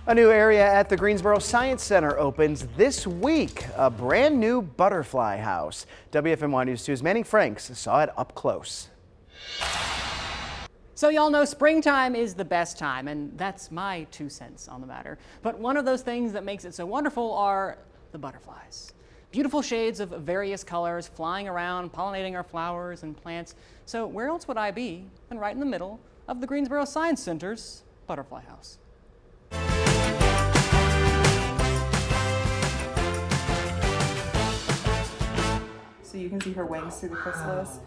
A new area at the Greensboro Science Center opens this week, a brand new butterfly house. WFMY News 2's Manning Franks saw it up close. So y'all know springtime is the best time, and that's my 2 cents on the matter. But one of those things that makes it so wonderful are the butterflies. Beautiful shades of various colors flying around, pollinating our flowers and plants. So where else would I be than right in the middle of the Greensboro Science Center's butterfly house? So you can see her wings through the chrysalis.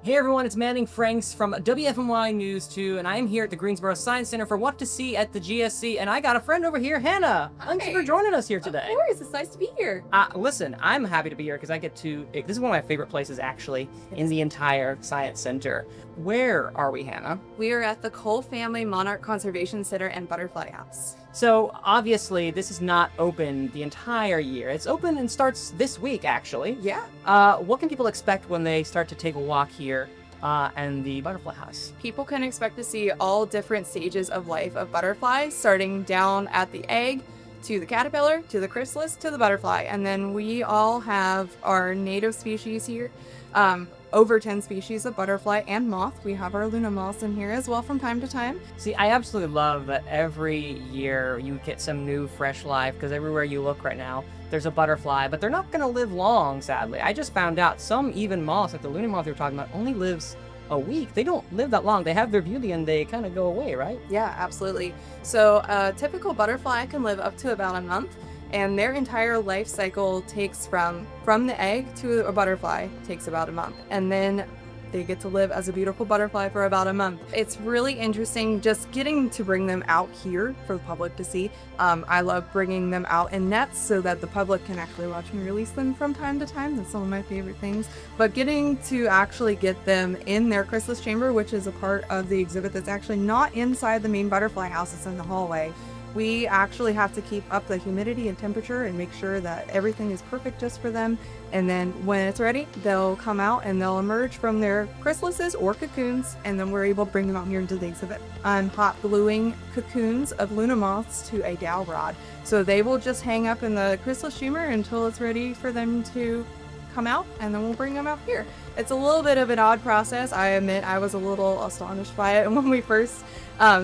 Hey everyone, it's Manning Franks from WFMY News 2, and I am here at the Greensboro Science Center for What to See at the GSC, and I got a friend over here, Hannah. Thanks for joining us here today. Of course, it's nice to be here. Listen, I'm happy to be here because I get to, this is one of my favorite places actually in the entire Science Center. Where are we, Hannah? We are at the Cole Family Monarch Conservation Center and Butterfly House. So obviously this is not open the entire year. It's open and starts this week actually. Yeah. What can people expect when they start to take a walk here and the butterfly house? People can expect to see all different stages of life of butterflies, starting down at the egg, to the caterpillar, to the chrysalis, to the butterfly. And then we all have our native species here. Over 10 species of butterfly and moth. We have our Luna moths in here as well from time to time. See, I absolutely love that every year you get some new fresh life, because everywhere you look right now, there's a butterfly, but they're not going to live long, sadly. I just found out some even moths, like the Luna moth you were talking about, only lives a week. They don't live that long. They have their beauty and they kind of go away, right? Yeah, absolutely. So a typical butterfly can live up to about a month. And their entire life cycle takes from the egg to a butterfly takes about a month. And then they get to live as a beautiful butterfly for about a month. It's really interesting just getting to bring them out here for the public to see. I love bringing them out in nets so that the public can actually watch me release them from time to time. That's some of my favorite things. But getting to actually get them in their chrysalis chamber, which is a part of the exhibit that's actually not inside the main butterfly house, it's in the hallway. We actually have to keep up the humidity and temperature and make sure that everything is perfect just for them. And then when it's ready, they'll come out and they'll emerge from their chrysalises or cocoons, and then we're able to bring them out here into the exhibit. I'm hot gluing cocoons of Luna moths to a dowel rod. So they will just hang up in the chrysalis chamber until it's ready for them to come out, and then we'll bring them out here. It's a little bit of an odd process. I admit I was a little astonished by it when we first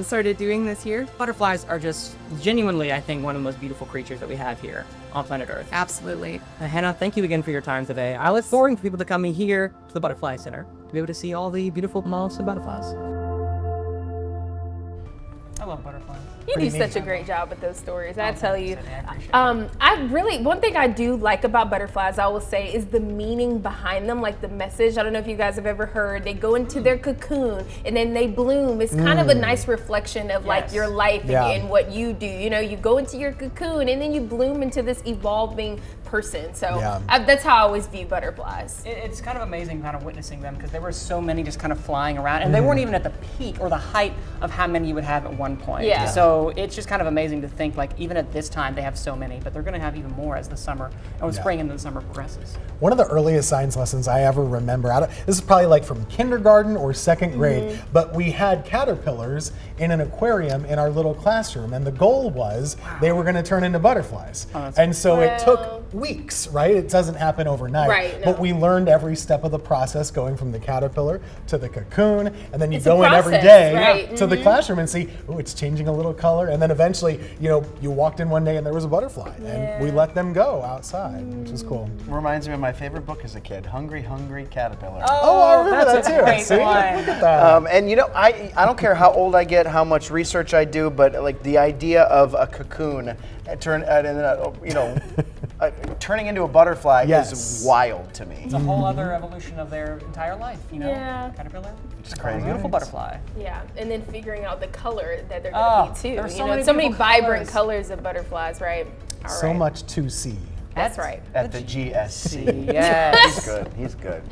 started doing this here. Butterflies are just genuinely, I think, one of the most beautiful creatures that we have here on planet Earth. Absolutely. Hannah, thank you again for your time today. I look forward for people to come here to the Butterfly Center to be able to see all the beautiful moths and butterflies. I love butterflies. You do such a great job with those stories, I tell you. One thing I do like about butterflies, I will say, is the meaning behind them, like the message. I don't know if you guys have ever heard, they go into their cocoon and then they bloom. It's kind of a nice reflection of like your life and what you do. You know, you go into your cocoon and then you bloom into this evolving person. So that's how I always view butterflies. It's kind of amazing kind of witnessing them, because there were so many just kind of flying around, and they weren't even at the peak or the height of how many you would have at one point. Yeah. So it's just kind of amazing to think, like, even at this time they have so many, but they're going to have even more as the summer and spring and the summer progresses. One of the earliest science lessons I ever remember, this is probably like from kindergarten or second grade, but we had caterpillars in an aquarium in our little classroom, and the goal was they were going to turn into butterflies. And so it took weeks, right? It doesn't happen overnight. Right, but we learned every step of the process, going from the caterpillar to the cocoon, and then you go in every day to the classroom and see, oh, it's changing a little color, and then eventually, you know, you walked in one day and there was a butterfly, and we let them go outside, which is cool. Reminds me of my favorite book as a kid, Hungry, Hungry Caterpillar. Oh, I remember that too. Great See? one. Look at that. And you know, I don't care how old I get, how much research I do, but like the idea of a cocoon turning into a butterfly is wild to me. It's a whole other evolution of their entire life, you know? Caterpillar. It's crazy. Beautiful butterfly. Yeah, and then figuring out the color that they're going to be too. There's So many vibrant colors of butterflies, right? So much to see. That's right. At the GSC. Yes. He's good. He's good.